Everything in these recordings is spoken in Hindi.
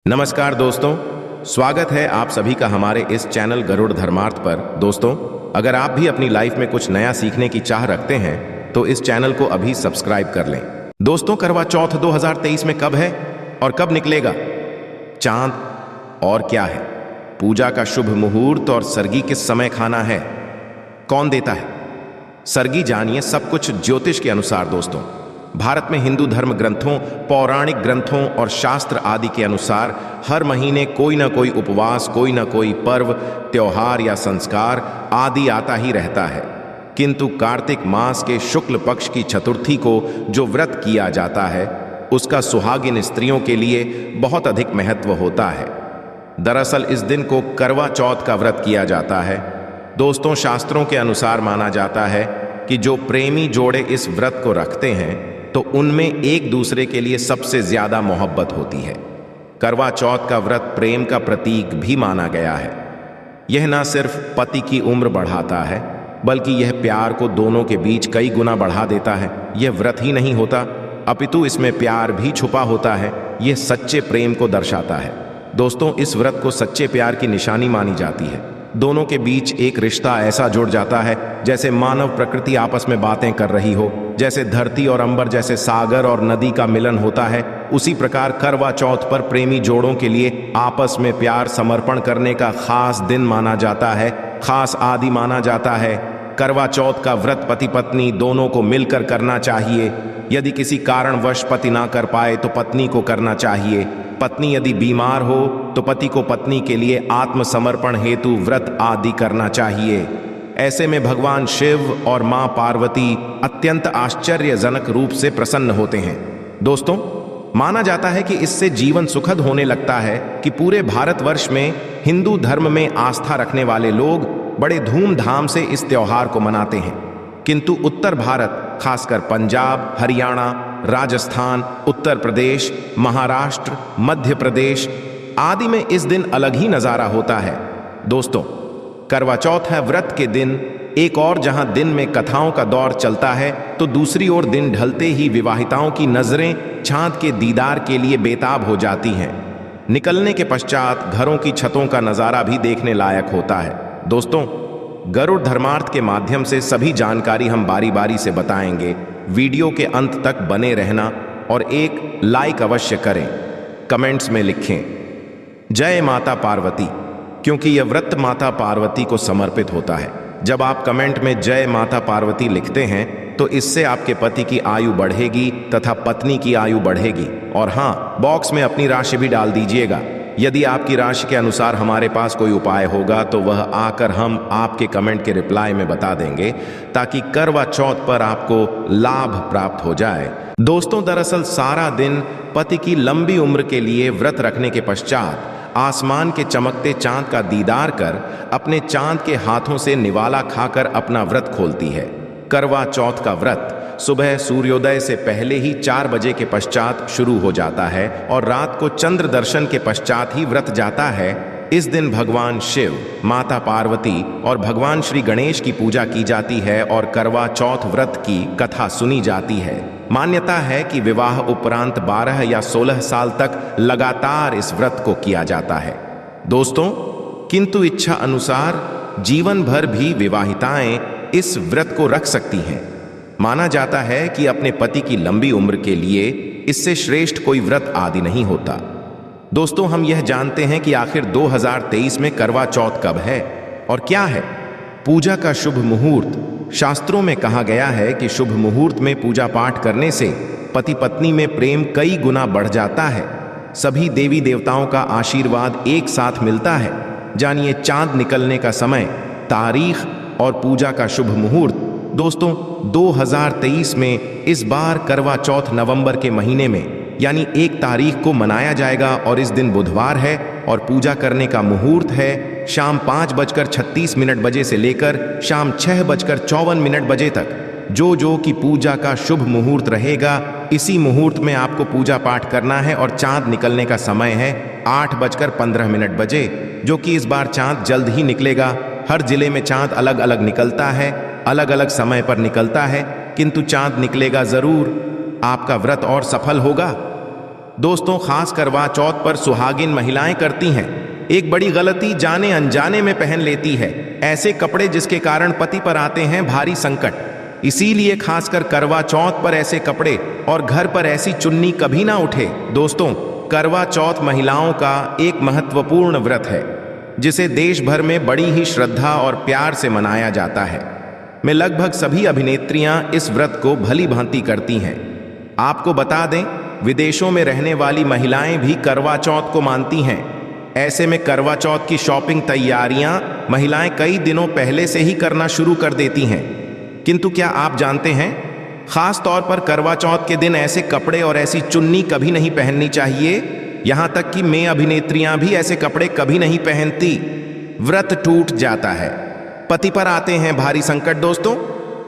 नमस्कार दोस्तों, स्वागत है आप सभी का हमारे इस चैनल गरुड़ धर्मार्थ पर। दोस्तों, अगर आप भी अपनी लाइफ में कुछ नया सीखने की चाह रखते हैं तो इस चैनल को अभी सब्सक्राइब कर लें। दोस्तों, करवा चौथ 2023 में कब है और कब निकलेगा चांद और क्या है पूजा का शुभ मुहूर्त और सरगी किस समय खाना है, कौन देता है सरगी, जानिए सब कुछ ज्योतिष के अनुसार। दोस्तों, भारत में हिंदू धर्म ग्रंथों, पौराणिक ग्रंथों और शास्त्र आदि के अनुसार हर महीने कोई ना कोई उपवास, कोई ना कोई पर्व, त्योहार या संस्कार आदि आता ही रहता है। किंतु कार्तिक मास के शुक्ल पक्ष की चतुर्थी को जो व्रत किया जाता है उसका सुहागिन स्त्रियों के लिए बहुत अधिक महत्व होता है। दरअसल इस दिन को करवा चौथ का व्रत किया जाता है। दोस्तों, शास्त्रों के अनुसार माना जाता है कि जो प्रेमी जोड़े इस व्रत को रखते हैं तो उनमें एक दूसरे के लिए सबसे ज्यादा मोहब्बत होती है। करवा चौथ का व्रत प्रेम का प्रतीक भी माना गया है। यह न सिर्फ पति की उम्र बढ़ाता है बल्कि यह प्यार को दोनों के बीच कई गुना बढ़ा देता है। यह व्रत ही नहीं होता अपितु इसमें प्यार भी छुपा होता है। यह सच्चे प्रेम को दर्शाता है। दोस्तों, इस व्रत को सच्चे प्यार की निशानी मानी जाती है। दोनों के बीच एक रिश्ता ऐसा जुड़ जाता है जैसे मानव प्रकृति आपस में बातें कर रही हो, जैसे धरती और अंबर, जैसे सागर और नदी का मिलन होता है। उसी प्रकार करवा चौथ पर प्रेमी जोड़ों के लिए आपस में प्यार समर्पण करने का खास दिन माना जाता है, खास आदि माना जाता है। करवा चौथ का व्रत पति पत्नी दोनों को मिलकर करना चाहिए। यदि किसी कारणवश पति ना कर पाए तो पत्नी को करना चाहिए। पत्नी यदि बीमार हो तो पति को पत्नी के लिए आत्मसमर्पण हेतु व्रत आदि करना चाहिए। ऐसे में भगवान शिव और मां पार्वती अत्यंत आश्चर्यजनक रूप से प्रसन्न होते हैं। दोस्तों, माना जाता है कि इससे जीवन सुखद होने लगता है कि पूरे भारतवर्ष में हिंदू धर्म में आस्था रखने वाले लोग बड़े धूमधाम से इस त्योहार को मनाते हैं। किंतु उत्तर भारत, खासकर पंजाब, हरियाणा, राजस्थान, उत्तर प्रदेश, महाराष्ट्र, मध्य प्रदेश आदि में इस दिन अलग ही नजारा होता है। दोस्तों, करवा चौथ है व्रत के दिन एक और जहां दिन में कथाओं का दौर चलता है तो दूसरी ओर दिन ढलते ही विवाहिताओं की नजरें चांद के दीदार के लिए बेताब हो जाती हैं। निकलने के पश्चात घरों की छतों का नजारा भी देखने लायक होता है। दोस्तों, गरुड़ धर्मार्थ के माध्यम से सभी जानकारी हम बारी बारी से बताएंगे। वीडियो के अंत तक बने रहना और एक लाइक अवश्य करें। कमेंट्स में लिखें जय माता पार्वती, क्योंकि यह व्रत माता पार्वती को समर्पित होता है। जब आप कमेंट में जय माता पार्वती लिखते हैं तो इससे आपके पति की आयु बढ़ेगी तथा पत्नी की आयु बढ़ेगी। और हाँ, बॉक्स में अपनी राशि भी डाल दीजिएगा। यदि आपकी राशि के अनुसार हमारे पास कोई उपाय होगा तो वह आकर हम आपके कमेंट के रिप्लाई में बता देंगे ताकि करवा चौथ पर आपको लाभ प्राप्त हो जाए। दोस्तों, दरअसल सारा दिन पति की लंबी उम्र के लिए व्रत रखने के पश्चात आसमान के चमकते चांद का दीदार कर अपने चांद के हाथों से निवाला खाकर अपना व्रत खोलती है। करवा चौथ का व्रत सुबह सूर्योदय से पहले ही 4 बजे के पश्चात शुरू हो जाता है और रात को चंद्र दर्शन के पश्चात ही व्रत जाता है। इस दिन भगवान शिव, माता पार्वती और भगवान श्री गणेश की पूजा की जाती है और करवा चौथ व्रत की कथा सुनी जाती है। मान्यता है कि विवाह उपरांत 12 या 16 साल तक लगातार इस व्रत को किया जाता है। दोस्तों, किंतु इच्छा अनुसार जीवन भर भी विवाहिताएं इस व्रत को रख सकती हैं। माना जाता है कि अपने पति की लंबी उम्र के लिए इससे श्रेष्ठ कोई व्रत आदि नहीं होता। दोस्तों, हम यह जानते हैं कि आखिर 2023 में करवा चौथ कब है और क्या है पूजा का शुभ मुहूर्त। शास्त्रों में कहा गया है कि शुभ मुहूर्त में पूजा पाठ करने से पति पत्नी में प्रेम कई गुना बढ़ जाता है। सभी देवी देवताओं का आशीर्वाद एक साथ मिलता है। जानिए चांद निकलने का समय, तारीख और पूजा का शुभ मुहूर्त। दोस्तों, 2023 में इस बार करवा चौथ नवंबर के महीने में यानी 1 तारीख को मनाया जाएगा और इस दिन बुधवार है और पूजा करने का मुहूर्त है शाम 5:36 बजे से लेकर शाम 6:54 बजे तक। जो कि पूजा का शुभ मुहूर्त रहेगा, इसी मुहूर्त में आपको पूजा पाठ करना है और चांद निकलने का समय है 8:15 बजे, जो कि इस बार चांद जल्द ही निकलेगा। हर जिले में चांद अलग अलग निकलता है, अलग अलग समय पर निकलता है, किंतु चांद निकलेगा जरूर। आपका व्रत और सफल होगा। दोस्तों, खास करवा चौथ पर सुहागिन महिलाएं करती हैं एक बड़ी गलती, जाने अनजाने में पहन लेती है ऐसे कपड़े जिसके कारण पति पर आते हैं भारी संकट। इसीलिए खासकर करवा चौथ पर ऐसे कपड़े और घर पर ऐसी चुन्नी कभी ना उठे। दोस्तों, करवा चौथ महिलाओं का एक महत्वपूर्ण व्रत है जिसे देश भर में बड़ी ही श्रद्धा और प्यार से मनाया जाता है। में लगभग सभी अभिनेत्रियां इस व्रत को भली भांति करती हैं। आपको बता दें, विदेशों में रहने वाली महिलाएं भी करवा चौथ को मानती हैं। ऐसे में करवा चौथ की शॉपिंग तैयारियां महिलाएं कई दिनों पहले से ही करना शुरू कर देती हैं। किंतु क्या आप जानते हैं, खास तौर पर करवा चौथ के दिन ऐसे कपड़े और ऐसी चुन्नी कभी नहीं पहननी चाहिए। यहां तक कि मैं अभिनेत्रियां भी ऐसे कपड़े कभी नहीं पहनती। व्रत टूट जाता है, पति पर आते हैं भारी संकट। दोस्तों,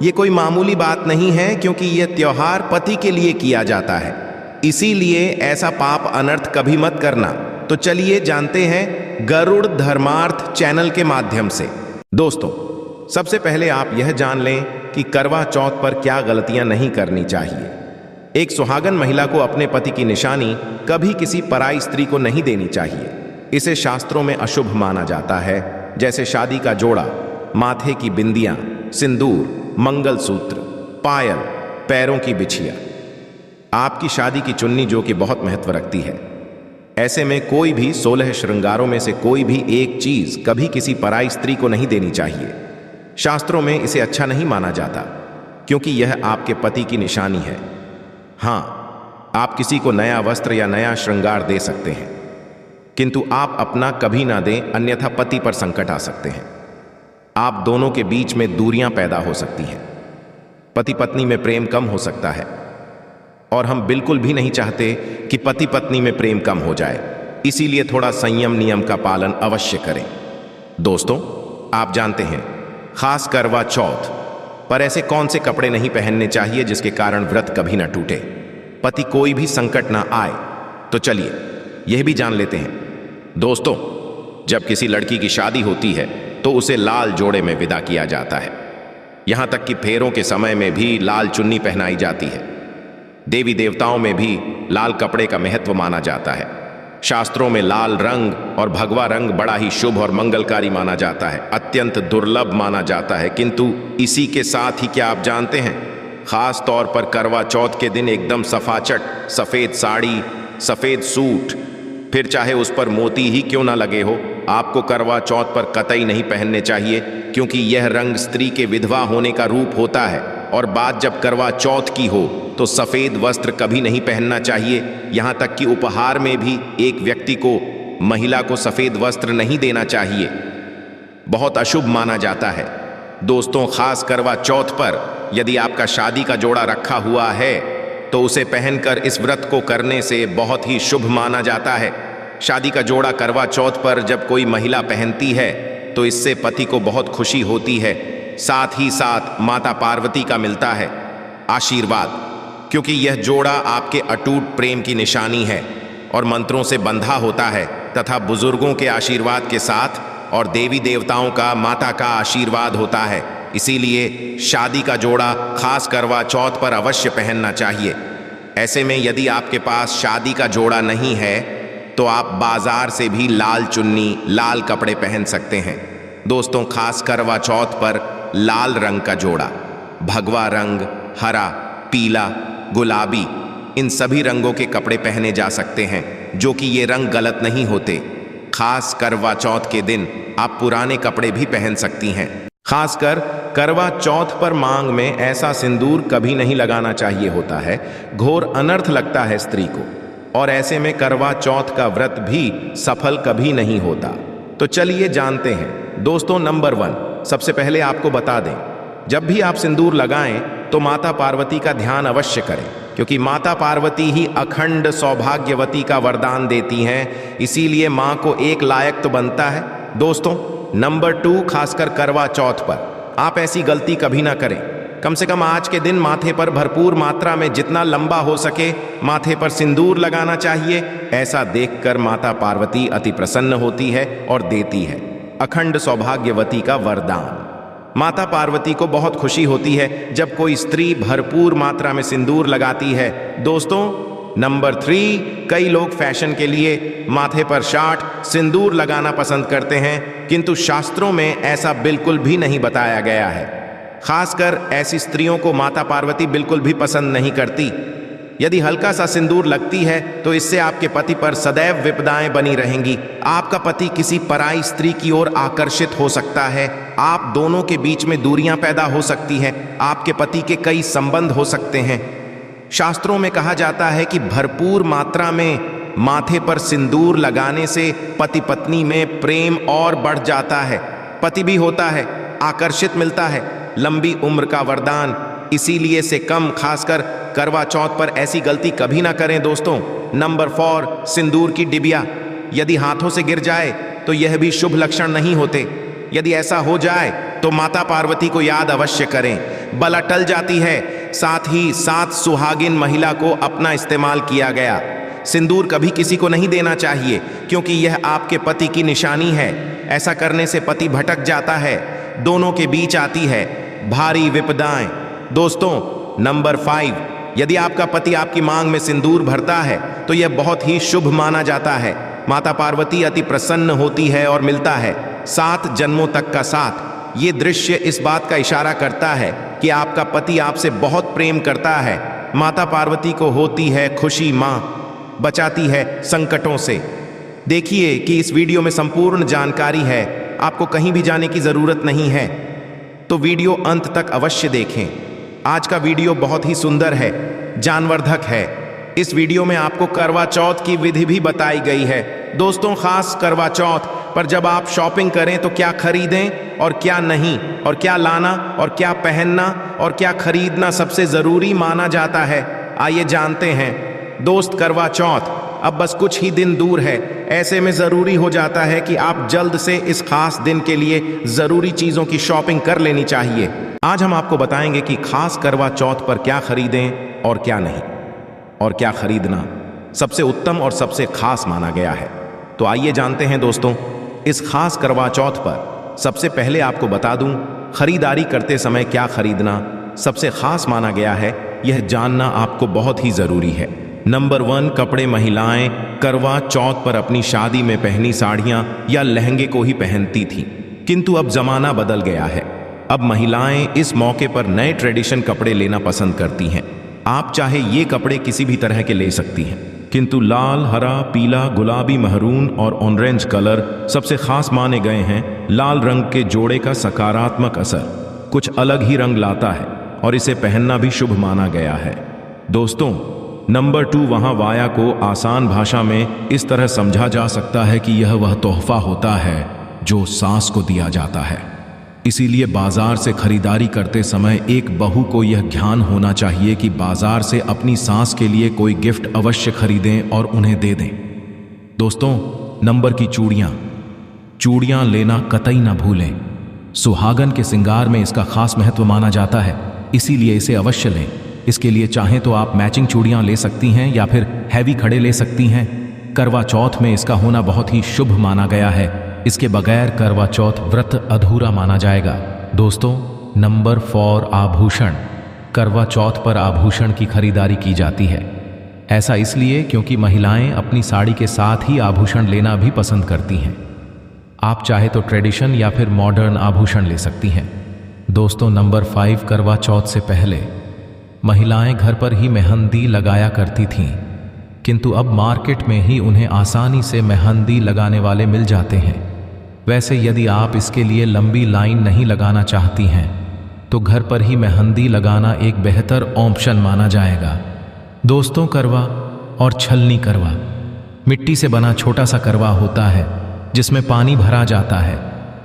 ये कोई मामूली बात नहीं है, क्योंकि यह त्योहार पति के लिए किया जाता है। इसीलिए ऐसा पाप अनर्थ कभी मत करना। तो चलिए जानते हैं गरुड़ धर्मार्थ चैनल के माध्यम से। दोस्तों, सबसे पहले आप यह जान लें कि करवा चौथ पर क्या गलतियां नहीं करनी चाहिए। एक सुहागन महिला को अपने पति की निशानी कभी किसी पराई स्त्री को नहीं देनी चाहिए। इसे शास्त्रों में अशुभ माना जाता है, जैसे शादी का जोड़ा, माथे की बिंदियां, सिंदूर, मंगलसूत्र, पायल, पैरों की बिछिया, आपकी शादी की चुन्नी जो कि बहुत महत्व रखती है। ऐसे में कोई भी 16 श्रृंगारों में से कोई भी एक चीज कभी किसी पराई स्त्री को नहीं देनी चाहिए। शास्त्रों में इसे अच्छा नहीं माना जाता, क्योंकि यह आपके पति की निशानी है। हाँ, आप किसी को नया वस्त्र या नया श्रृंगार दे सकते हैं, किंतु आप अपना कभी ना दें, अन्यथा पति पर संकट आ सकते हैं। आप दोनों के बीच में दूरियां पैदा हो सकती हैं, पति पत्नी में प्रेम कम हो सकता है, और हम बिल्कुल भी नहीं चाहते कि पति पत्नी में प्रेम कम हो जाए। इसीलिए थोड़ा संयम नियम का पालन अवश्य करें। दोस्तों, आप जानते हैं, खास करवा चौथ पर ऐसे कौन से कपड़े नहीं पहनने चाहिए जिसके कारण व्रत कभी ना टूटे, पति कोई भी संकट ना आए। तो चलिए यह भी जान लेते हैं। दोस्तों, जब किसी लड़की की शादी होती है तो उसे लाल जोड़े में विदा किया जाता है। यहां तक कि फेरों के समय में भी लाल चुन्नी पहनाई जाती है। देवी देवताओं में भी लाल कपड़े का महत्व माना जाता है। शास्त्रों में लाल रंग और भगवा रंग बड़ा ही शुभ और मंगलकारी माना जाता है, अत्यंत दुर्लभ माना जाता है। किंतु इसी के साथ ही क्या आप जानते हैं, खास तौर पर करवा चौथ के दिन एकदम सफाचट सफेद साड़ी, सफेद सूट, फिर चाहे उस पर मोती ही क्यों ना लगे हो, आपको करवा चौथ पर कतई नहीं पहनने चाहिए, क्योंकि यह रंग स्त्री के विधवा होने का रूप होता है। और बात जब करवा चौथ की हो तो सफेद वस्त्र कभी नहीं पहनना चाहिए। यहां तक कि उपहार में भी एक व्यक्ति को, महिला को सफेद वस्त्र नहीं देना चाहिए, बहुत अशुभ माना जाता है। दोस्तों, खास करवा चौथ पर यदि आपका शादी का जोड़ा रखा हुआ है तो उसे पहनकर इस व्रत को करने से बहुत ही शुभ माना जाता है। शादी का जोड़ा करवा चौथ पर जब कोई महिला पहनती है तो इससे पति को बहुत खुशी होती है, साथ ही साथ माता पार्वती का मिलता है आशीर्वाद, क्योंकि यह जोड़ा आपके अटूट प्रेम की निशानी है और मंत्रों से बंधा होता है तथा बुजुर्गों के आशीर्वाद के साथ और देवी देवताओं का, माता का आशीर्वाद होता है। इसीलिए शादी का जोड़ा खास करवा चौथ पर अवश्य पहनना चाहिए। ऐसे में यदि आपके पास शादी का जोड़ा नहीं है तो आप बाजार से भी लाल चुन्नी, लाल कपड़े पहन सकते हैं। दोस्तों, खास करवा चौथ पर लाल रंग का जोड़ा, भगवा रंग, हरा, पीला, गुलाबी, इन सभी रंगों के कपड़े पहने जा सकते हैं, जो कि ये रंग गलत नहीं होते। खास करवा चौथ के दिन आप पुराने कपड़े भी पहन सकती हैं। खासकर करवा चौथ पर मांग में ऐसा सिंदूर कभी नहीं लगाना चाहिए होता है, घोर अनर्थ लगता है स्त्री को, और ऐसे में करवा चौथ का व्रत भी सफल कभी नहीं होता। तो चलिए जानते हैं। दोस्तों, नंबर 1, सबसे पहले आपको बता दें, जब भी आप सिंदूर लगाएं तो माता पार्वती का ध्यान अवश्य करें, क्योंकि माता पार्वती ही अखंड सौभाग्यवती का वरदान देती हैं। इसीलिए मां को एक लायक तो बनता है। दोस्तों, नंबर 2, खासकर करवा चौथ पर आप ऐसी गलती कभी ना करें। कम से कम आज के दिन माथे पर भरपूर मात्रा में जितना लंबा हो सके माथे पर सिंदूर लगाना चाहिए। ऐसा देखकर माता पार्वती अति प्रसन्न होती है और देती है अखंड सौभाग्यवती का वरदान। माता पार्वती को बहुत खुशी होती है जब कोई स्त्री भरपूर मात्रा में सिंदूर लगाती है। दोस्तों, नंबर 3, कई लोग फैशन के लिए माथे पर शाट सिंदूर लगाना पसंद करते हैं, किंतु शास्त्रों में ऐसा बिल्कुल भी नहीं बताया गया है। खासकर ऐसी स्त्रियों को माता पार्वती बिल्कुल भी पसंद नहीं करती। यदि हल्का सा सिंदूर लगती है तो इससे आपके पति पर सदैव विपदाएं बनी रहेंगी। आपका पति किसी पराई स्त्री की ओर आकर्षित हो सकता है। आप दोनों के बीच में दूरियां पैदा हो सकती हैं। आपके पति के कई संबंध हो सकते हैं। शास्त्रों में कहा जाता है कि भरपूर मात्रा में माथे पर सिंदूर लगाने से पति पत्नी में प्रेम और बढ़ जाता है, पति भी होता है, आकर्षित मिलता है, लंबी उम्र का वरदान। इसीलिए से कम, खासकर करवा चौथ पर ऐसी गलती कभी ना करें दोस्तों। नंबर 4, सिंदूर की डिबिया यदि हाथों से गिर जाए तो यह भी शुभ लक्षण नहीं होते। यदि ऐसा हो जाए तो माता पार्वती को याद अवश्य करें, बला टल जाती है। साथ ही 7 सुहागिन महिला को अपना इस्तेमाल किया गया। सिंदूर कभी किसी को नहीं देना चाहिए, क्योंकि यह आपके पति की निशानी है। ऐसा करने से पति भटक जाता है, दोनों के बीच आती है भारी विपदाएं। दोस्तों, नंबर 5, यदि आपका पति आपकी मांग में सिंदूर भरता है तो यह बहुत ही शुभ माना जाता है। माता पार्वती अति प्रसन्न होती है और मिलता है 7 जन्मों तक का साथ। ये दृश्य इस बात का इशारा करता है कि आपका पति आपसे बहुत प्रेम करता है। माता पार्वती को होती है खुशी, माँ बचाती है संकटों से। देखिए कि इस वीडियो में संपूर्ण जानकारी है, आपको कहीं भी जाने की जरूरत नहीं है, तो वीडियो अंत तक अवश्य देखें। आज का वीडियो बहुत ही सुंदर है, ज्ञानवर्धक है। इस वीडियो में आपको करवा चौथ की विधि भी बताई गई है। दोस्तों, खास करवा चौथ पर जब आप शॉपिंग करें तो क्या खरीदें और क्या नहीं, और क्या लाना और क्या पहनना और क्या खरीदना सबसे जरूरी माना जाता है, आइए जानते हैं। दोस्त, करवा चौथ अब बस कुछ ही दिन दूर है। ऐसे में जरूरी हो जाता है कि आप जल्द से इस खास दिन के लिए जरूरी चीजों की शॉपिंग कर लेनी चाहिए। आज हम आपको बताएंगे कि खास करवा चौथ पर क्या खरीदें और क्या नहीं, और क्या खरीदना सबसे उत्तम और सबसे खास माना गया है। तो आइए जानते हैं दोस्तों। इस खास करवा चौथ पर सबसे पहले आपको बता दूं, खरीदारी करते समय क्या खरीदना सबसे खास माना गया है, यह जानना आपको बहुत ही जरूरी है। नंबर 1, कपड़े। महिलाएं करवा चौथ पर अपनी शादी में पहनी साड़ियां या लहंगे को ही पहनती थीं, किंतु अब जमाना बदल गया है। अब महिलाएं इस मौके पर नए ट्रेडिशन कपड़े लेना पसंद करती हैं। आप चाहे ये कपड़े किसी भी तरह के ले सकती हैं, किंतु लाल, हरा, पीला, गुलाबी, महरून और ऑरेंज कलर सबसे खास माने गए हैं। लाल रंग के जोड़े का सकारात्मक असर कुछ अलग ही रंग लाता है और इसे पहनना भी शुभ माना गया है। दोस्तों, नंबर 2, वहाँ वाया को आसान भाषा में इस तरह समझा जा सकता है कि यह वह तोहफा होता है जो सास को दिया जाता है। इसीलिए बाजार से खरीदारी करते समय एक बहू को यह ध्यान होना चाहिए कि बाजार से अपनी सास के लिए कोई गिफ्ट अवश्य खरीदें और उन्हें दे दें। दोस्तों, नंबर की चूड़ियां लेना कतई ना भूलें। सुहागन के श्रृंगार में इसका खास महत्व माना जाता है, इसीलिए इसे अवश्य लें। इसके लिए चाहें तो आप मैचिंग चूड़ियां ले सकती हैं या फिर हैवी खड़े ले सकती हैं। करवा चौथ में इसका होना बहुत ही शुभ माना गया है। इसके बगैर करवा चौथ व्रत अधूरा माना जाएगा। दोस्तों, नंबर 4, आभूषण। करवा चौथ पर आभूषण की खरीदारी की जाती है। ऐसा इसलिए क्योंकि महिलाएं अपनी साड़ी के साथ ही आभूषण लेना भी पसंद करती हैं। आप चाहे तो ट्रेडिशन या फिर मॉडर्न आभूषण ले सकती हैं। दोस्तों, नंबर 5, करवा चौथ से पहले महिलाएं घर पर ही मेहंदी लगाया करती थीं, किंतु अब मार्केट में ही उन्हें आसानी से मेहंदी लगाने वाले मिल जाते हैं। वैसे यदि आप इसके लिए लंबी लाइन नहीं लगाना चाहती हैं तो घर पर ही मेहंदी लगाना एक बेहतर ऑप्शन माना जाएगा। दोस्तों, करवा और छलनी करवा मिट्टी से बना छोटा सा करवा होता है जिसमें पानी भरा जाता है।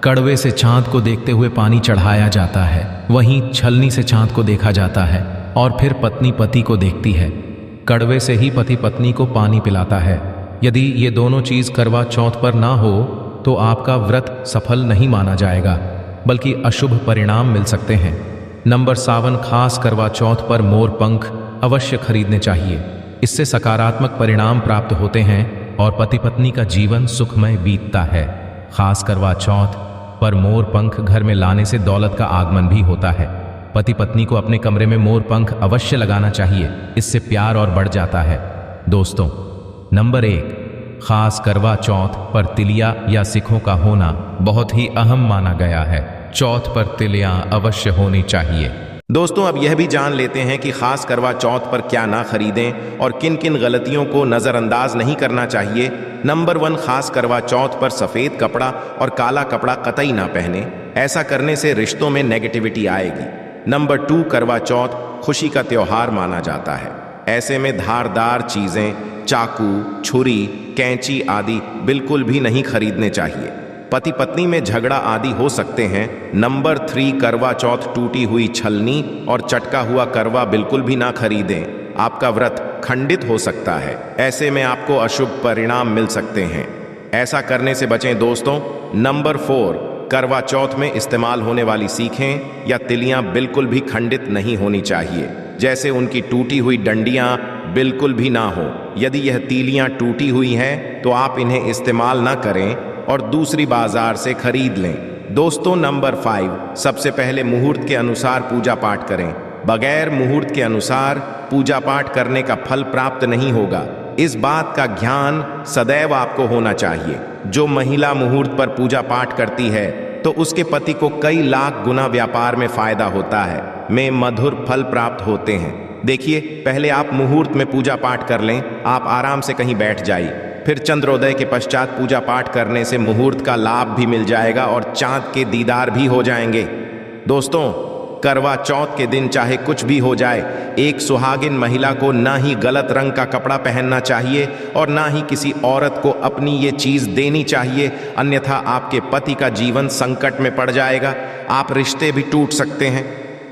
कड़वे से चांद को देखते हुए पानी चढ़ाया जाता है, वहीं छलनी से चांद को देखा जाता है और फिर पत्नी पति को देखती है। कड़वे से ही पति पत्नी को पानी पिलाता है। यदि ये दोनों चीज करवा चौथ पर ना हो तो आपका व्रत सफल नहीं माना जाएगा, बल्कि अशुभ परिणाम मिल सकते हैं। नंबर 7, खास करवा चौथ पर मोर पंख अवश्य खरीदने चाहिए। इससे सकारात्मक परिणाम प्राप्त होते हैं और पति पत्नी का जीवन सुखमय बीतता है। खास करवा चौथ पर मोर पंख घर में लाने से दौलत का आगमन भी होता है। पति पत्नी को अपने कमरे में मोर पंख अवश्य लगाना चाहिए, इससे प्यार और बढ़ जाता है। दोस्तों, नंबर 1, खास करवा चौथ पर तिलिया या सिखों का होना बहुत ही अहम माना गया है। चौथ पर तिलियां अवश्य होनी चाहिए। दोस्तों, अब यह भी जान लेते हैं कि खास करवा चौथ पर क्या ना खरीदें और किन किन गलतियों को नज़रअंदाज नहीं करना चाहिए। नंबर 1, खास करवा चौथ पर सफ़ेद कपड़ा और काला कपड़ा कतई ना पहने। ऐसा करने से रिश्तों में नेगेटिविटी आएगी। नंबर 2, करवा चौथ खुशी का त्योहार माना जाता है। ऐसे में धारदार चीज़ें, चाकू, छुरी, कैंची आदि बिल्कुल भी नहीं खरीदने चाहिए। पति पत्नी में झगड़ा आदि हो सकते हैं। नंबर 3, करवा चौथ टूटी हुई छलनी और चटका हुआ करवा बिल्कुल भी ना खरीदें। आपका व्रत खंडित हो सकता है। ऐसे में आपको अशुभ परिणाम मिल सकते हैं। ऐसा करने से बचें दोस्तों। नंबर 4, करवा चौथ में इस्तेमाल होने वाली सीखें या तिलियां बिल्कुल भी खंडित नहीं होनी चाहिए। जैसे उनकी टूटी हुई डंडियां बिल्कुल भी ना हो। यदि यह तीलियां टूटी हुई हैं तो आप इन्हें इस्तेमाल ना करें और दूसरी बाजार से खरीद लें। दोस्तों, नंबर 5, सबसे पहले मुहूर्त के अनुसार पूजा पाठ करें। बगैर मुहूर्त के अनुसार पूजा पाठ करने का फल प्राप्त नहीं होगा। इस बात का ध्यान सदैव आपको होना चाहिए। जो महिला मुहूर्त पर पूजा पाठ करती है तो उसके पति को कई लाख गुना व्यापार में फायदा होता है, में मधुर फल प्राप्त होते हैं। देखिए, पहले आप मुहूर्त में पूजा पाठ कर लें। आप आराम से कहीं बैठ जाइए। फिर चंद्रोदय के पश्चात पूजा पाठ करने से मुहूर्त का लाभ भी मिल जाएगा और चांद के दीदार भी हो जाएंगे। दोस्तों, करवा चौथ के दिन चाहे कुछ भी हो जाए, एक सुहागिन महिला को ना ही गलत रंग का कपड़ा पहनना चाहिए और ना ही किसी औरत को अपनी ये चीज़ देनी चाहिए, अन्यथा आपके पति का जीवन संकट में पड़ जाएगा। आप रिश्ते भी टूट सकते हैं।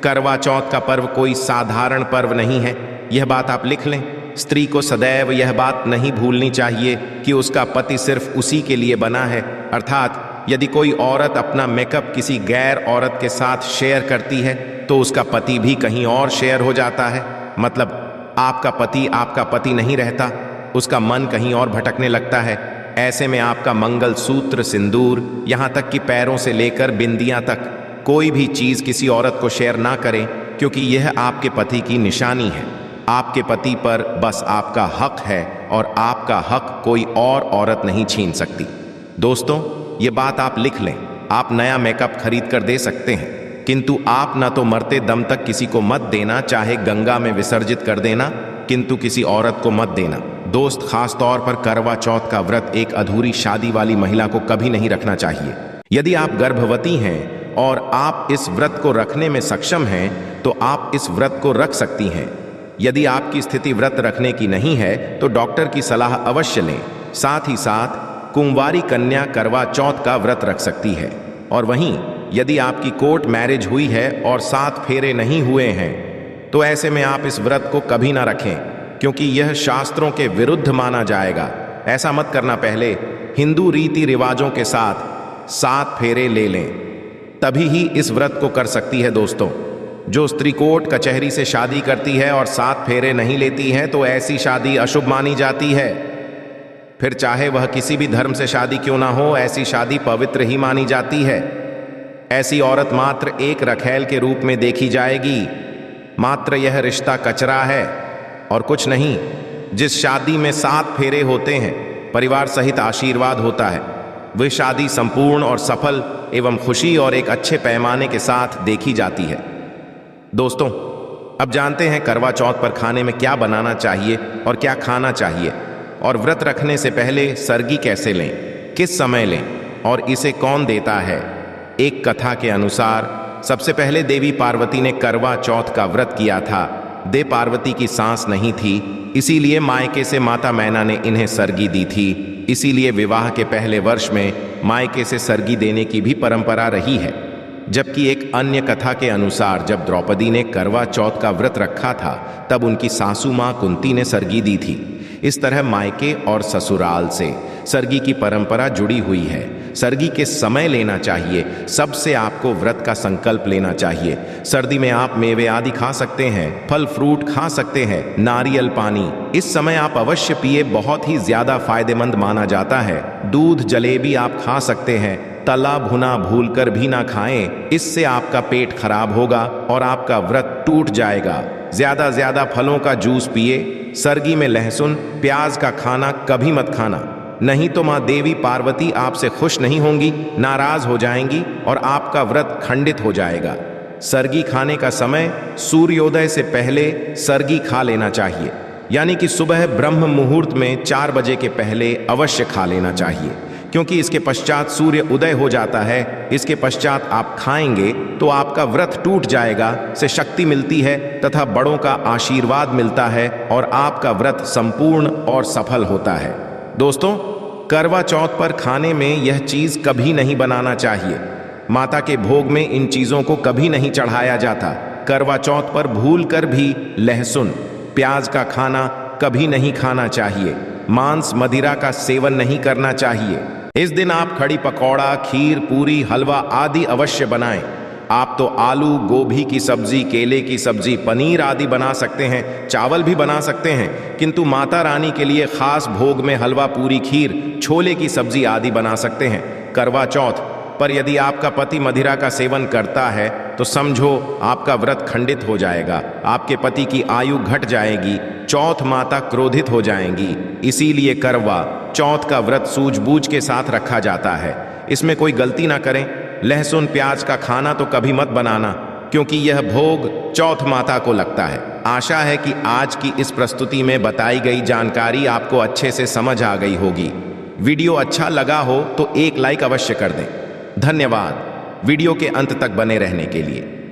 करवा चौथ का पर्व कोई साधारण पर्व नहीं है, यह बात आप लिख लें। स्त्री को सदैव यह बात नहीं भूलनी चाहिए कि उसका पति सिर्फ उसी के लिए बना है। अर्थात यदि कोई औरत अपना मेकअप किसी गैर औरत के साथ शेयर करती है तो उसका पति भी कहीं और शेयर हो जाता है। मतलब आपका पति नहीं रहता, उसका मन कहीं और भटकने लगता है। ऐसे में आपका मंगलसूत्र, सिंदूर, यहाँ तक कि पैरों से लेकर बिंदियाँ तक कोई भी चीज़ किसी औरत को शेयर ना करें, क्योंकि यह आपके पति की निशानी है। आपके पति पर बस आपका हक है और आपका हक कोई और औरत नहीं छीन सकती। दोस्तों, ये बात आप लिख लें। आप नया मेकअप खरीद कर दे सकते हैं, किंतु आप न तो मरते दम तक किसी को मत देना, चाहे गंगा में विसर्जित कर देना, किंतु किसी औरत को मत देना। दोस्त, खास तौर पर करवा चौथ का व्रत एक अधूरी शादी वाली महिला को कभी नहीं रखना चाहिए। यदि आप गर्भवती हैं और आप इस व्रत को रखने में सक्षम हैं तो आप इस व्रत को रख सकती हैं। यदि आपकी स्थिति व्रत रखने की नहीं है तो डॉक्टर की सलाह अवश्य लें। साथ ही साथ कुंवारी कन्या करवा चौथ का व्रत रख सकती है। और वहीं यदि आपकी कोर्ट मैरिज हुई है और 7 फेरे नहीं हुए हैं तो ऐसे में आप इस व्रत को कभी ना रखें, क्योंकि यह शास्त्रों के विरुद्ध माना जाएगा। ऐसा मत करना। पहले हिंदू रीति रिवाजों के साथ 7 फेरे ले लें, तभी ही इस व्रत को कर सकती है। दोस्तों, जो स्त्री कोर्ट कचहरी से शादी करती है और 7 फेरे नहीं लेती है तो ऐसी शादी अशुभ मानी जाती है। फिर चाहे वह किसी भी धर्म से शादी क्यों ना हो, ऐसी शादी पवित्र ही मानी जाती है। ऐसी औरत मात्र एक रखैल के रूप में देखी जाएगी। मात्र यह रिश्ता कचरा है और कुछ नहीं। जिस शादी में 7 फेरे होते हैं, परिवार सहित आशीर्वाद होता है, वह शादी संपूर्ण और सफल एवं खुशी और एक अच्छे पैमाने के साथ देखी जाती है। दोस्तों, अब जानते हैं करवा चौथ पर खाने में क्या बनाना चाहिए और क्या खाना चाहिए, और व्रत रखने से पहले सरगी कैसे लें, किस समय लें और इसे कौन देता है। एक कथा के अनुसार सबसे पहले देवी पार्वती ने करवा चौथ का व्रत किया था। देव पार्वती की सांस नहीं थी, इसीलिए मायके से माता मैना ने इन्हें सरगी दी थी। इसीलिए विवाह के पहले वर्ष में मायके से सरगी देने की भी परंपरा रही है। जबकि एक अन्य कथा के अनुसार जब द्रौपदी ने करवा चौथ का व्रत रखा था तब उनकी सासू माँ कुंती ने सरगी दी थी। इस तरह मायके और ससुराल से सरगी की परंपरा जुड़ी हुई है। सरगी के समय लेना चाहिए। सबसे आपको व्रत का संकल्प लेना चाहिए। सर्दी में आप मेवे आदि खा सकते हैं, फल फ्रूट खा सकते हैं, नारियल पानी इस समय आप अवश्य पिए, बहुत ही ज्यादा फायदेमंद माना जाता है। दूध जलेबी आप खा सकते हैं, तला भुना भूलकर भी ना खाएं, इससे आपका पेट खराब होगा और आपका व्रत टूट जाएगा। ज्यादा फलों का जूस पिए, सरगी में लहसुन प्याज का खाना कभी मत खाना, नहीं तो माँ देवी पार्वती आपसे खुश नहीं होंगी, नाराज हो जाएंगी और आपका व्रत खंडित हो जाएगा। सरगी खाने का समय सूर्योदय से पहले सरगी खा लेना चाहिए, यानी कि सुबह ब्रह्म मुहूर्त में 4 बजे के पहले अवश्य खा लेना चाहिए, क्योंकि इसके पश्चात सूर्य उदय हो जाता है। इसके पश्चात आप खाएंगे तो आपका व्रत टूट जाएगा, से शक्ति मिलती है तथा बड़ों का आशीर्वाद मिलता है और आपका व्रत संपूर्ण और सफल होता है। दोस्तों, करवा चौथ पर खाने में यह चीज कभी नहीं बनाना चाहिए। माता के भोग में इन चीजों को कभी नहीं चढ़ाया जाता। करवा चौथ पर भूल कर भी लहसुन प्याज का खाना कभी नहीं खाना चाहिए। मांस मदिरा का सेवन नहीं करना चाहिए। इस दिन आप खड़ी पकौड़ा, खीर, पूरी, हलवा आदि अवश्य बनाएं। आप तो आलू, गोभी की सब्जी, केले की सब्जी, पनीर आदि बना सकते हैं, चावल भी बना सकते हैं, किंतु माता रानी के लिए खास भोग में हलवा, पूरी, खीर, छोले की सब्जी आदि बना सकते हैं। करवा चौथ पर यदि आपका पति मदिरा का सेवन करता है तो समझो आपका व्रत खंडित हो जाएगा, आपके पति की आयु घट जाएगी, चौथ माता क्रोधित हो जाएंगी। इसीलिए करवा चौथ का व्रत सूझबूझ के साथ रखा जाता है। इसमें कोई गलती ना करें। लहसुन प्याज का खाना तो कभी मत बनाना, क्योंकि यह भोग चौथ माता को लगता है। आशा है कि आज की इस प्रस्तुति में बताई गई जानकारी आपको अच्छे से समझ आ गई होगी। वीडियो अच्छा लगा हो तो एक लाइक अवश्य कर दें। धन्यवाद वीडियो के अंत तक बने रहने के लिए।